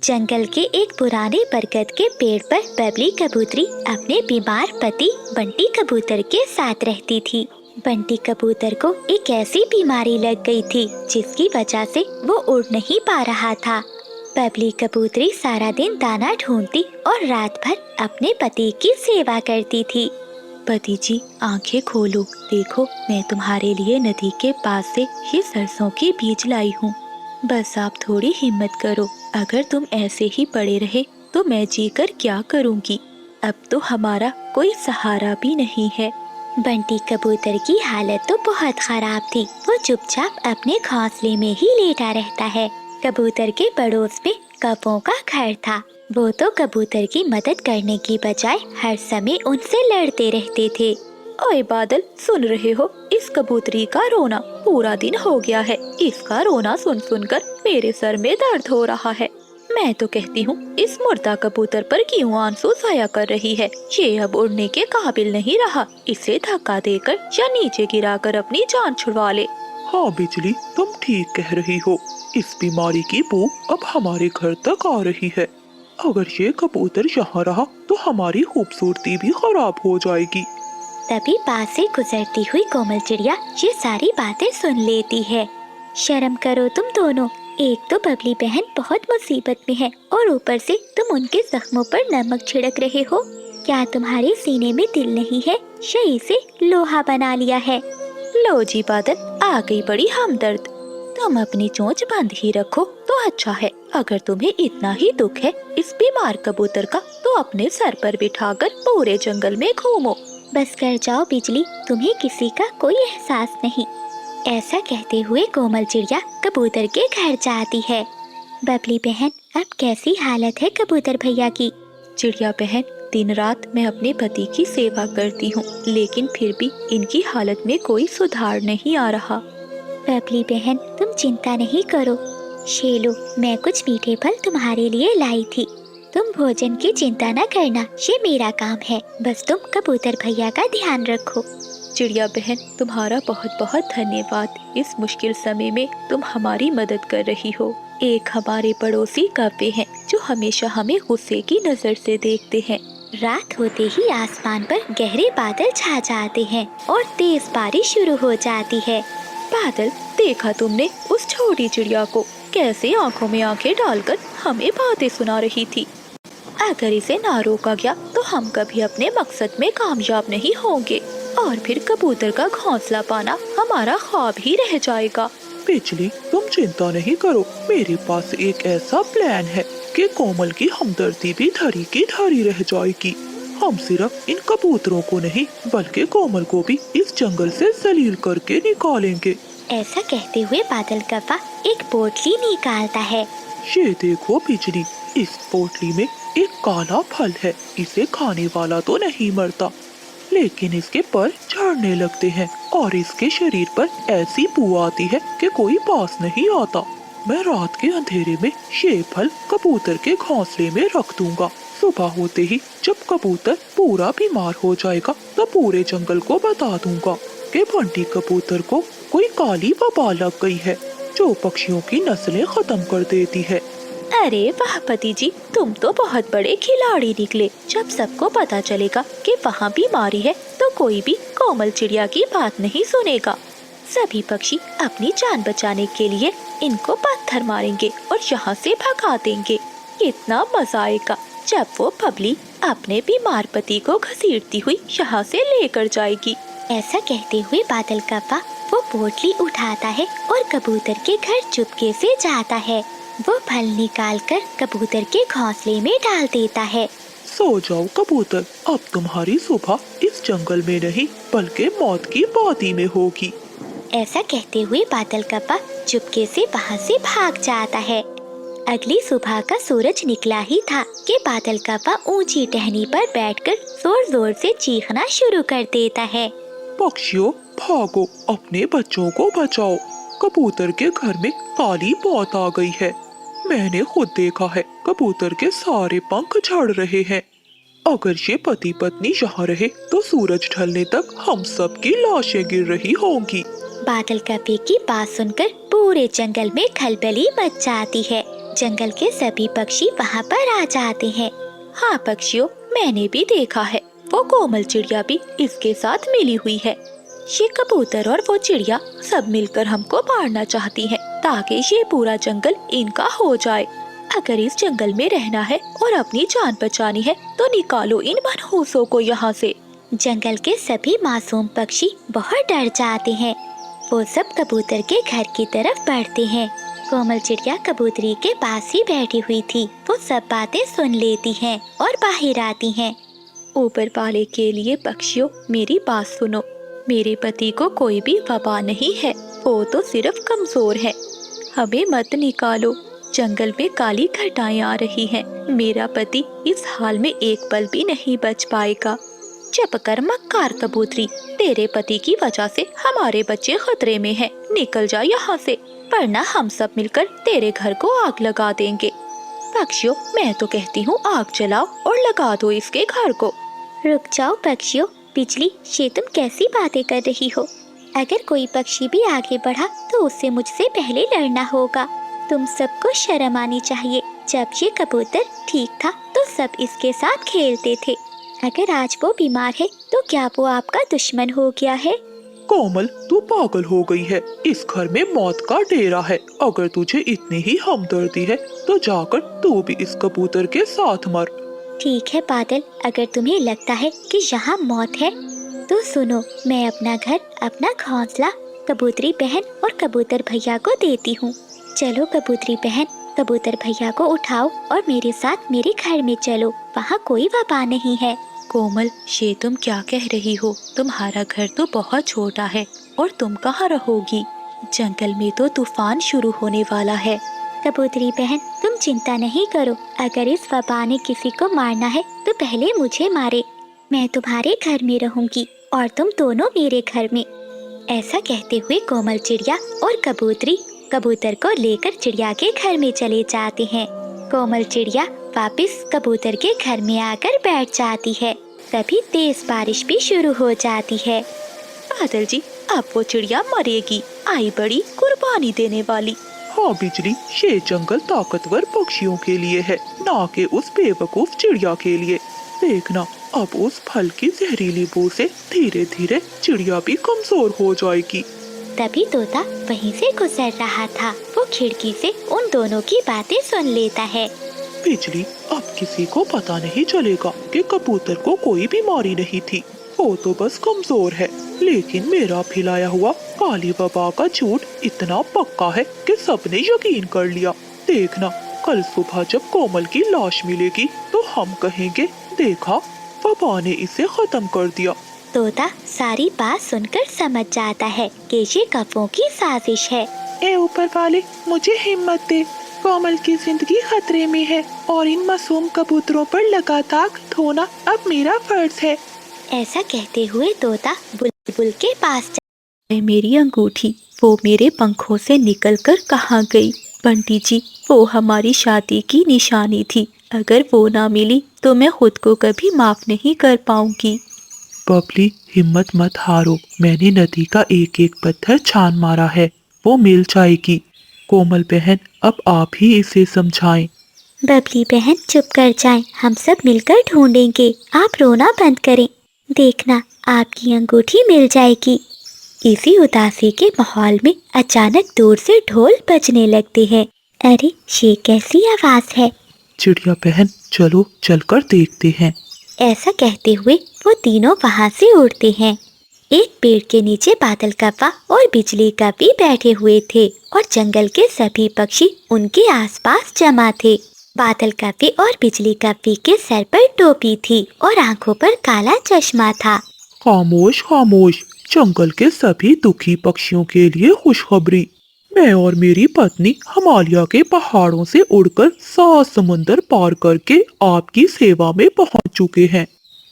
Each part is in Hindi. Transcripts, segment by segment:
जंगल के एक पुराने बरगद के पेड़ पर बबली कबूतरी अपने बीमार पति बंटी कबूतर के साथ रहती थी। बंटी कबूतर को एक ऐसी बीमारी लग गई थी जिसकी वजह से वो उड़ नहीं पा रहा था। बबली कबूतरी सारा दिन दाना ढूंढती और रात भर अपने पति की सेवा करती थी। पति जी, आंखें खोलो, देखो मैं तुम्हारे लिए नदी के पास से ये सरसों के बीज लाई हूँ। बस आप थोड़ी हिम्मत करो, अगर तुम ऐसे ही पड़े रहे तो मैं जीकर क्या करूँगी। अब तो हमारा कोई सहारा भी नहीं है। बंटी कबूतर की हालत तो बहुत खराब थी। वो चुपचाप अपने घोंसले में ही लेटा रहता है। कबूतर के पड़ोस में कौवों का घर था। वो तो कबूतर की मदद करने की बजाय हर समय उनसे लड़ते रहते थे। ओए बादल, सुन रहे हो इस कबूतरी का रोना? पूरा दिन हो गया है, इसका रोना सुन सुनकर मेरे सर में दर्द हो रहा है। मैं तो कहती हूँ इस मुर्दा कबूतर पर क्यों आंसू जाया कर रही है। ये अब उड़ने के काबिल नहीं रहा। इसे धक्का देकर या नीचे गिराकर अपनी जान छुड़वा ले। हाँ बिजली, तुम ठीक कह रही हो। इस बीमारी की बू अब हमारे घर तक आ रही है। अगर ये कबूतर यहाँ रहा तो हमारी खूबसूरती भी खराब हो जाएगी। तभी पास से गुजरती हुई कोमल चिड़िया ये सारी बातें सुन लेती है। शर्म करो तुम दोनों, एक तो बबली बहन बहुत मुसीबत में है और ऊपर से तुम उनके जख्मों पर नमक छिड़क रहे हो। क्या तुम्हारे सीने में दिल नहीं है? शही से लोहा बना लिया है। लो जी बादल, आ गई बड़ी हमदर्द। तुम अपनी चोंच बंद ही रखो तो अच्छा है। अगर तुम्हें इतना ही दुख है इस बीमार कबूतर का तो अपने सर पर बिठाकर पूरे जंगल में घूमो। बस कर जाओ बिजली, तुम्हें किसी का कोई एहसास नहीं। ऐसा कहते हुए कोमल चिड़िया कबूतर के घर जाती है। बबली बहन, अब कैसी हालत है कबूतर भैया की? चिड़िया बहन, दिन रात मैं अपने पति की सेवा करती हूँ, लेकिन फिर भी इनकी हालत में कोई सुधार नहीं आ रहा। बबली बहन, तुम चिंता नहीं करो। शेलो, मैं कुछ मीठे फल तुम्हारे लिए लाई थी। तुम भोजन की चिंता न करना, ये मेरा काम है। बस तुम कबूतर भैया का ध्यान रखो। चिड़िया बहन, तुम्हारा बहुत बहुत धन्यवाद। इस मुश्किल समय में तुम हमारी मदद कर रही हो। एक हमारे पड़ोसी कौवे हैं जो हमेशा हमें गुस्से की नजर से देखते हैं। रात होते ही आसमान पर गहरे बादल छा जाते हैं और तेज बारिश शुरू हो जाती है। बादल, देखा तुमने उस छोटी चिड़िया को कैसे आंखों में आंखें डालकर हमें बातें सुना रही थी। अगर इसे ना रोका गया तो हम कभी अपने मकसद में कामयाब नहीं होंगे और फिर कबूतर का घोंसला पाना हमारा ख्वाब ही रह जाएगा। बिजली, तुम चिंता नहीं करो। मेरे पास एक ऐसा प्लान है कि कोमल की हमदर्दी भी धरी की धरी रह जाएगी। हम सिर्फ इन कबूतरों को नहीं बल्कि कोमल को भी इस जंगल से जलील करके निकालेंगे। ऐसा कहते हुए बादल कौवा एक पोटली निकालता है। ये देखो बिजली, इस पोटली में एक काला फल है। इसे खाने वाला तो नहीं मरता, लेकिन इसके पर झड़ने लगते हैं और इसके शरीर पर ऐसी बू आती है कि कोई पास नहीं आता। मैं रात के अंधेरे में ये फल कबूतर के घोंसले में रख दूंगा। सुबह होते ही जब कबूतर पूरा बीमार हो जाएगा तो पूरे जंगल को बता दूंगा कि बंटी कबूतर को कोई काली वबा लग गई है जो पक्षियों की नस्लें खत्म कर देती है। अरे वाह पति जी, तुम तो बहुत बड़े खिलाड़ी निकले। जब सबको पता चलेगा कि वहाँ बीमारी है तो कोई भी कोमल चिड़िया की बात नहीं सुनेगा। सभी पक्षी अपनी जान बचाने के लिए इनको पत्थर मारेंगे और यहाँ से भगा देंगे। इतना मजा आएगा जब वो बबली अपने बीमार पति को घसीटती हुई यहाँ से लेकर जाएगी। ऐसा कहते हुए बादल कौवा वो पोटली उठाता है और कबूतर के घर चुपके से जाता है। वो फल निकालकर कबूतर के घोंसले में डाल देता है। सो जाओ कबूतर, अब तुम्हारी सुबह इस जंगल में नहीं बल्कि मौत की वादी में होगी। ऐसा कहते हुए बादल कौवा चुपके से वहाँ से भाग जाता है। अगली सुबह का सूरज निकला ही था कि बादल कौवा ऊंची टहनी पर बैठकर जोर जोर से चीखना शुरू कर देता है। पक्षियों भागो, अपने बच्चों को बचाओ। कबूतर के घर में काली मौत आ गई है। मैंने खुद देखा है, कबूतर के सारे पंख झड़ रहे हैं। अगर ये पति पत्नी यहाँ रहे तो सूरज ढलने तक हम सब की लाशें गिर रही होंगी। बादल कौवे की बात सुनकर पूरे जंगल में खलबली मच जाती है। जंगल के सभी पक्षी वहाँ पर आ जाते हैं। हाँ पक्षियों, मैंने भी देखा है, वो कोमल चिड़िया भी इसके साथ मिली हुई है। ये कबूतर और वो चिड़िया सब मिलकर हमको मारना चाहती हैं, ताकि ये पूरा जंगल इनका हो जाए। अगर इस जंगल में रहना है और अपनी जान बचानी है तो निकालो इन मनहूसों को यहाँ से। जंगल के सभी मासूम पक्षी बहुत डर जाते हैं। वो सब कबूतर के घर की तरफ बढ़ते हैं। कोमल चिड़िया कबूतरी के पास ही बैठी हुई थी। वो सब बातें सुन लेती हैं और बाहर आती हैं। ऊपर वाले के लिए पक्षियों, मेरी बात सुनो। मेरे पति को कोई भी वबा नहीं है, वो तो सिर्फ कमजोर है। हमें मत निकालो, जंगल में काली घटाएं आ रही हैं। मेरा पति इस हाल में एक पल भी नहीं बच पाएगा। चुप कर मक्कार कबूतरी, तेरे पति की वजह से हमारे बच्चे खतरे में हैं। निकल जा यहाँ से, वरना हम सब मिलकर तेरे घर को आग लगा देंगे। पक्षियों, मैं तो कहती हूँ आग जलाओ और लगा दो इसके घर को। रुक जाओ पक्षियों, बिजली, ये तुम कैसी बातें कर रही हो? अगर कोई पक्षी भी आगे बढ़ा तो उससे मुझसे पहले लड़ना होगा। तुम सबको शर्म आनी चाहिए। जब ये कबूतर ठीक था तो सब इसके साथ खेलते थे। अगर आज वो बीमार है तो क्या वो आपका दुश्मन हो गया है? कोमल, तू पागल हो गई है। इस घर में मौत का डेरा है। अगर तुझे इतनी ही हमदर्दी है तो जाकर तू भी इस कबूतर के साथ मर। ठीक है बादल, अगर तुम्हें लगता है कि यहाँ मौत है तो सुनो, मैं अपना घर, अपना घोंसला कबूतरी बहन और कबूतर भैया को देती हूँ। चलो कबूतरी बहन, कबूतर भैया को उठाओ और मेरे साथ मेरे घर में चलो। वहाँ कोई वबा नहीं है। कोमल, ये तुम क्या कह रही हो? तुम्हारा घर तो बहुत छोटा है और तुम कहाँ रहोगी? जंगल में तो तूफान शुरू होने वाला है। कबूतरी बहन, तुम चिंता नहीं करो। अगर इस वबा ने किसी को मारना है तो पहले मुझे मारे। मैं तुम्हारे घर में रहूंगी और तुम दोनों मेरे घर में। ऐसा कहते हुए कोमल चिड़िया और कबूतरी कबूतर को लेकर चिड़िया के घर में चले जाते हैं। कोमल चिड़िया वापस कबूतर के घर में आकर बैठ जाती है। तभी तेज बारिश भी शुरू हो जाती है। बादल जी, अब वो चिड़िया मरेगी, आई बड़ी कुर्बानी देने वाली। हाँ बिजली, ये जंगल ताकतवर पक्षियों के लिए है, ना कि उस बेवकूफ चिड़िया के लिए। देखना, अब उस फल की जहरीली बू से धीरे धीरे चिड़िया भी कमजोर हो जाएगी। तभी तोता वहीं से गुजर रहा था। वो खिड़की से उन दोनों की बातें सुन लेता है। बिजली, अब किसी को पता नहीं चलेगा कि कबूतर को कोई बीमारी नहीं थी। वो तो बस कमजोर है। लेकिन मेरा फैलाया हुआ काली वबा का झूठ इतना पक्का है कि सबने यकीन कर लिया। देखना, कल सुबह जब कोमल की लाश मिलेगी तो हम कहेंगे, देखा, वबा ने इसे खत्म कर दिया। तोता सारी बात सुनकर समझ जाता है कि ये कफों की साजिश है। ए ऊपर वाले, मुझे हिम्मत दे। कोमल की जिंदगी खतरे में है और इन मासूम कबूतरों पर लगातार धोना अब मेरा फर्ज है। ऐसा कहते हुए तोता बुलबुल के पास मेरी अंगूठी, वो मेरे पंखों से निकलकर कहाँ गई? बंटी जी, वो हमारी शादी की निशानी थी। अगर वो ना मिली तो मैं खुद को कभी माफ नहीं कर पाऊंगी। बबली, हिम्मत मत हारो। मैंने नदी का एक एक पत्थर छान मारा है, वो मिल जाएगी। कोमल बहन, अब आप ही इसे समझाएं। बबली बहन चुप कर जाएं, हम सब मिलकर ढूंढेंगे। आप रोना बंद करें। देखना, आपकी अंगूठी मिल जाएगी। इसी उदासी के माहौल में अचानक दूर से ढोल बजने लगते हैं। अरे, ये कैसी आवाज है? चिड़िया बहन, चलो चलकर देखते हैं। ऐसा कहते हुए वो तीनों वहाँ से उड़ते हैं। एक पेड़ के नीचे बादल कव्वा और बिजली कव्वी बैठे हुए थे और जंगल के सभी पक्षी उनके आसपास जमा थे। बादल कव्वी और बिजली कव्वी के सर पर टोपी थी और आंखों पर काला चश्मा था। खामोश खामोश, जंगल के सभी दुखी पक्षियों के लिए खुशखबरी। मैं और मेरी पत्नी हिमालय के पहाड़ों से उड़कर 7 समुंदर पार करके आपकी सेवा में पहुंच चुके हैं।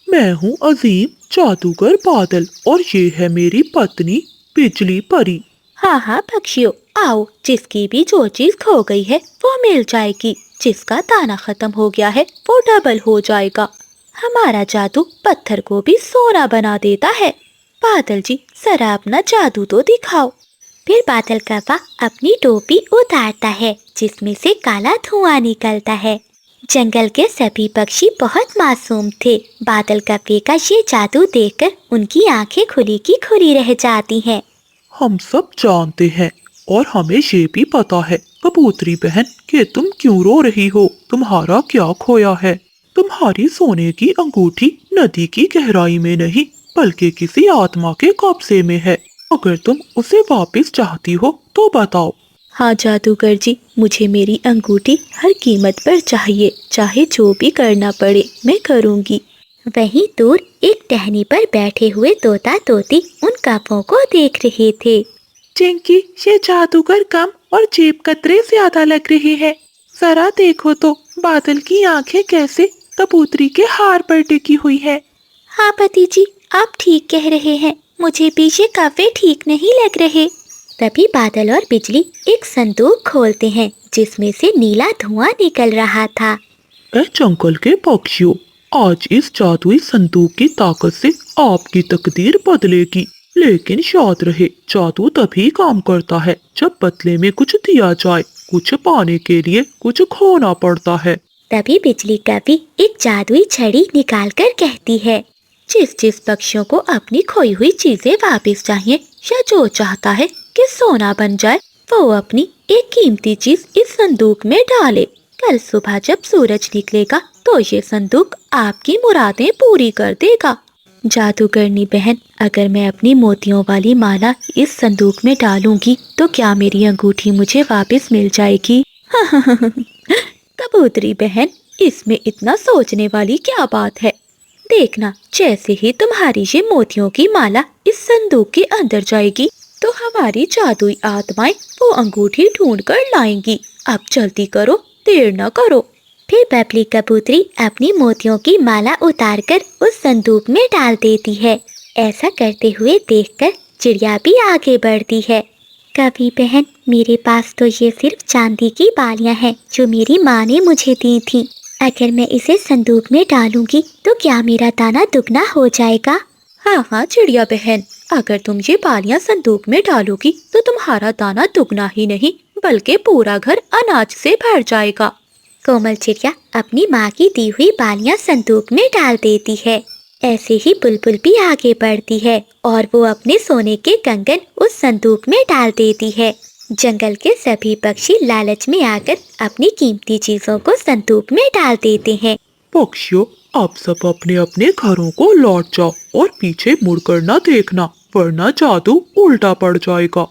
मैं हूं अजीम जादूगर बादल और ये है मेरी पत्नी बिजली परी। हाँ हाँ पक्षियों, आओ, जिसकी भी जो चीज खो गई है वो मिल जाएगी। जिसका दाना खत्म हो गया है वो डबल हो जाएगा। हमारा जादू पत्थर को भी सोना बना देता है। बादल जी, जरा अपना जादू तो दिखाओ। फिर बादल कौवा अपनी टोपी उतारता है जिसमें से काला धुआं निकलता है। जंगल के सभी पक्षी बहुत मासूम थे। बादल कौवे का ये जादू देखकर उनकी आंखें खुली की खुली रह जाती हैं। हम सब जानते हैं और हमें ये भी पता है कबूतरी बहन कि तुम क्यों रो रही हो। तुम्हारा क्या खोया है? तुम्हारी सोने की अंगूठी नदी की गहराई में नहीं बल्कि किसी आत्मा के कब्जे में है। अगर तुम उसे वापस चाहती हो तो बताओ। हाँ जादूगर जी, मुझे मेरी अंगूठी हर कीमत पर चाहिए, चाहे जो भी करना पड़े मैं करूँगी। वहीं दूर एक टहनी पर बैठे हुए तोता तोती उन कौवों को देख रहे थे। चिंकी, ये जादूगर कम और जेब कतरे ज्यादा लग रहे हैं। जरा देखो तो बादल की आंखें कैसे कबूतरी के हार पर टिकी हुई है। हाँ पति जी, आप ठीक कह रहे हैं, मुझे भी ये कौवे ठीक नहीं लग रहे। तभी बादल और बिजली एक संदूक खोलते हैं जिसमें से नीला धुआं निकल रहा था। ए जंगल के पक्षियों, आज इस जादुई संदूक की ताकत से आपकी तकदीर बदलेगी। लेकिन याद रहे, जादू तभी काम करता है जब बदले में कुछ दिया जाए। कुछ पाने के लिए कुछ खोना पड़ता है। तभी बिजली कवि एक जादुई छड़ी निकालकर कहती है, जिस जिस पक्षियों को अपनी खोई हुई चीजें वापस चाहिए या जो चाहता है कि सोना बन जाए, वो अपनी एक कीमती चीज इस संदूक में डाले। कल सुबह जब सूरज निकलेगा तो ये संदूक आपकी मुरादें पूरी कर देगा। जादूगरनी बहन, अगर मैं अपनी मोतियों वाली माला इस संदूक में डालूंगी तो क्या मेरी अंगूठी मुझे वापस मिल जाएगी? कबूतरी बहन, इसमें इतना सोचने वाली क्या बात है? देखना, जैसे ही तुम्हारी ये मोतियों की माला इस संदूक के अंदर जाएगी तो हमारी जादुई आत्माएं वो अंगूठी ढूंढ कर लाएंगी। अब जल्दी करो, देर न करो। फिर बबली कबूतरी अपनी मोतियों की माला उतारकर उस संदूक में डाल देती है। ऐसा करते हुए देखकर चिड़िया भी आगे बढ़ती है। कवि बहन, मेरे पास तो ये सिर्फ चांदी की बालियां हैं जो मेरी माँ ने मुझे दी थी। अगर मैं इसे संदूक में डालूंगी तो क्या मेरा दाना दुगना हो जाएगा? हाँ हाँ चिड़िया बहन, अगर तुम ये बालियां संदूक में डालोगी तो तुम्हारा दाना दुगना ही नहीं बल्कि पूरा घर अनाज से भर जाएगा। कोमल चिड़िया अपनी माँ की दी हुई बालियां संदूक में डाल देती है। ऐसे ही बुलबुल भी आगे बढ़ती है और वो अपने सोने के कंगन उस संदूक में डाल देती है। जंगल के सभी पक्षी लालच में आकर अपनी कीमती चीजों को संदूक में डाल देते हैं। पक्षियों, आप सब अपने अपने घरों को लौट जाओ और पीछे मुड़कर न देखना, वरना जादू उल्टा पड़ जाएगा।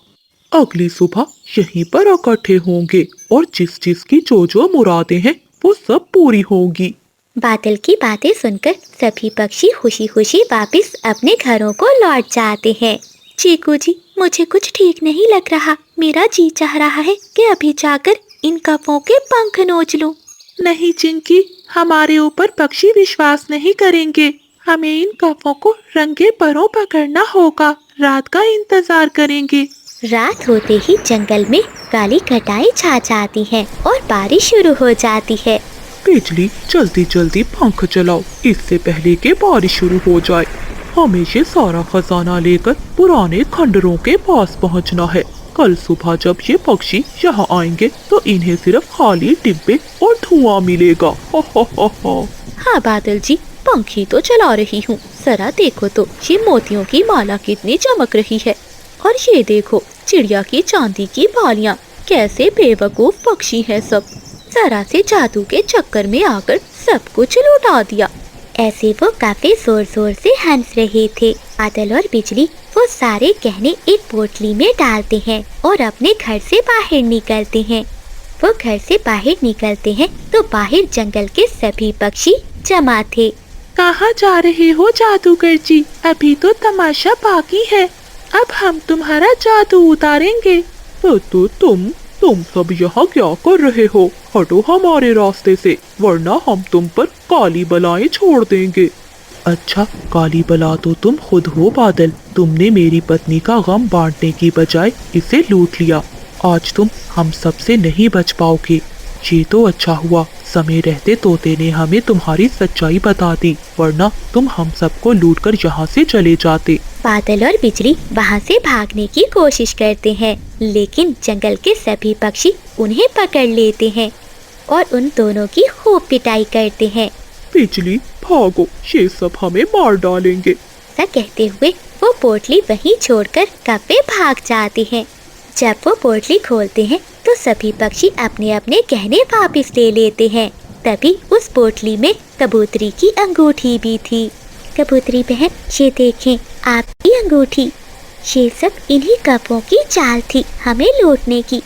अगली सुबह यहीं पर इकट्ठे होंगे और जिस जिस की जो मुरादें हैं वो सब पूरी होंगी। बादल की बातें सुनकर सभी पक्षी खुशी खुशी वापस अपने घरों को लौट जाते हैं। चीकू जी, मुझे कुछ ठीक नहीं लग रहा। मेरा जी चाह रहा है कि अभी जाकर इन कौवों के पंख नोच लूं। नहीं चिंकी, हमारे ऊपर पक्षी विश्वास नहीं करेंगे। हमें इन कौवों को रंगे परों पकड़ना होगा। रात का इंतजार करेंगे। रात होते ही जंगल में काली घटाएं छा जाती हैं और बारिश शुरू हो जाती है। बिजली, जल्दी जल्दी पंख चलाओ, इससे पहले कि बारिश शुरू हो जाए। हमें ये सारा खजाना लेकर पुराने खंडरों के पास पहुंचना है। कल सुबह जब ये पक्षी यहाँ आएंगे तो इन्हें सिर्फ खाली डिब्बे और धुआं मिलेगा। हो हो। हाँ बादल जी, पंखी तो चला रही हूँ। जरा देखो तो ये मोतियों की माला कितनी चमक रही है, और ये देखो चिड़िया की चांदी की बालियां। कैसे बेवकूफ पक्षी है सब। जरा से जादू के चक्कर में आकर सब कुछ लुटा दिया। ऐसे वो काफी जोर जोर से हंस रहे थे। बादल और बिजली वो सारे गहने एक पोटली में डालते हैं और अपने घर से बाहर निकलते हैं। वो घर से बाहर निकलते हैं तो बाहर जंगल के सभी पक्षी जमा थे। कहाँ जा रहे हो जादूगर जी? अभी तो तमाशा बाकी है। अब हम तुम्हारा जादू उतारेंगे। तो तुम सब यहाँ क्या कर रहे हो? हटो हमारे रास्ते से, वरना हम तुम पर काली बलाएं छोड़ देंगे। अच्छा, काली बला तो तुम खुद हो बादल। तुमने मेरी पत्नी का गम बांटने की बजाय इसे लूट लिया। आज तुम हम सबसे नहीं बच पाओगे। ये तो अच्छा हुआ समय रहते तोते ने हमें तुम्हारी सच्चाई बता दी, वरना तुम हम सबको लूटकर यहाँ से चले जाते। बादल और बिजली वहाँ से भागने की कोशिश करते हैं लेकिन जंगल के सभी पक्षी उन्हें पकड़ लेते हैं और उन दोनों की खूब पिटाई करते हैं। बिजली भागो, ये सब हमें मार डालेंगे। ऐसा कहते हुए वो पोटली वहीं छोड़कर कव्वे भाग जाते हैं। जब वो पोटली खोलते हैं तो सभी पक्षी अपने अपने गहने वापस ले लेते हैं। तभी उस पोटली में कबूतरी की अंगूठी भी थी। कबूतरी बहन, ये देखें आपकी अंगूठी। ये सब इन्हीं कव्वों की चाल थी हमें लूटने की।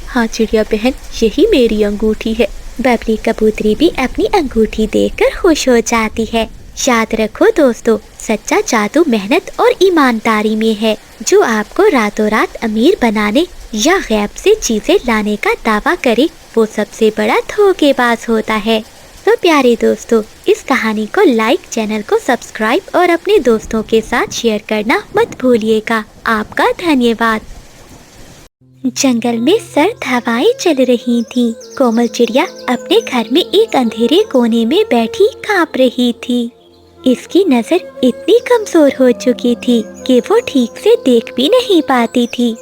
हाँ चिड़िया बहन, यही मेरी अंगूठी है। बबली कबूतरी भी अपनी अंगूठी देखकर खुश हो जाती है। याद रखो दोस्तों, सच्चा जादू मेहनत और ईमानदारी में है। जो आपको रातों रात अमीर बनाने या गैब से चीजें लाने का दावा करे, वो सबसे बड़ा धोखेबाज होता है। तो प्यारे दोस्तों, इस कहानी को लाइक, चैनल को सब्सक्राइब और अपने दोस्तों के साथ शेयर करना मत भूलिएगा। आपका धन्यवाद। जंगल में सर्द हवाएं चल रही थीं। कोमल चिड़िया अपने घर में एक अंधेरे कोने में बैठी कांप रही थी। इसकी नजर इतनी कमजोर हो चुकी थी कि वो ठीक से देख भी नहीं पाती थी।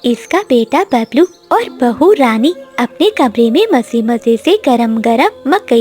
इसका बेटा बबलू और बहू रानी अपने कमरे में मजे मजे से गरम गरम मकई